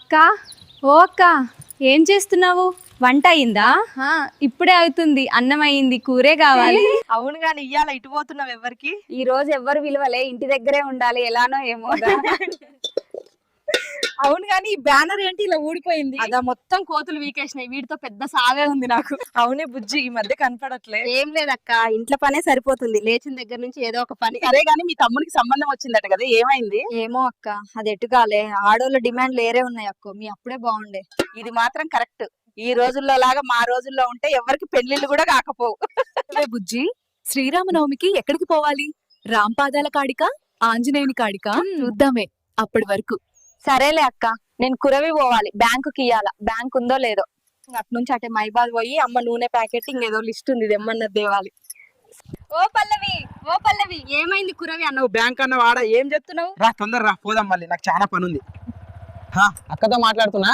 అక్క ఓ అక్క ఏం చేస్తున్నావు? వంట అయిందా? ఇప్పుడే అవుతుంది. అన్నం అయింది, కూరే కావాలి. అవును గాని ఇయ్యాల ఇటు పోతున్నావు ఎవరికి? ఈ రోజు ఎవ్వరు విలువలే, ఇంటి దగ్గరే ఉండాలి. ఎలానో ఏమో. అవును గాని ఈ బ్యానర్ ఏంటి ఇలా ఊడిపోయింది? అదా మొత్తం కోతులు వీకేసినాయి. వీటితో పెద్ద సావే ఉంది నాకు. అవునే బుజ్జి, ఈ మధ్య కనపడట్లే. ఏం లేదక్క, ఇంట్లో పనే సరిపోతుంది. లేచిన దగ్గర నుంచి ఏదో ఒక పని. సరే గాని మీ తమ్మునికి సంబంధం వచ్చిందట కదా, ఏమైంది? ఏమో అక్క, అది ఎటుగాలే. ఆడోళ్ళ డిమాండ్ లేరే ఉన్నాయి అక్క. మీ అప్పుడే బాగుండే. ఇది మాత్రం కరెక్ట్. ఈ రోజుల్లో లాగా మా రోజుల్లో ఉంటే ఎవరికి పెళ్లిళ్ళు కూడా కాకపోవు. బుజ్జి, శ్రీరామనవమికి ఎక్కడికి పోవాలి? రాంపాదాల కాడికా, ఆంజనేయుని కాడికా? చూద్దామే అప్పటి వరకు. సరేలే అక్క, నేను కురవి పోవాలి. బ్యాంకుకి ఇయ్యాల. బ్యాంక్ ఉందో లేదో. అటు నుంచి అటే మైబాద్ పోయి అమ్మ నూనె ప్యాకెట్ ఇంకేదో లిస్ట్ ఉంది, ఇది ఏమన్నది దేవాలి. ఓ పల్లవి ఏమైంది? కురవి అన్నావు, బ్యాంక్ అన్న వాడ ఏం చెప్తున్నావు? రా తొందర రా, పోదాం. మళ్ళీ నాకు చాలా పని ఉంది. అక్కతో మాట్లాడుతున్నా.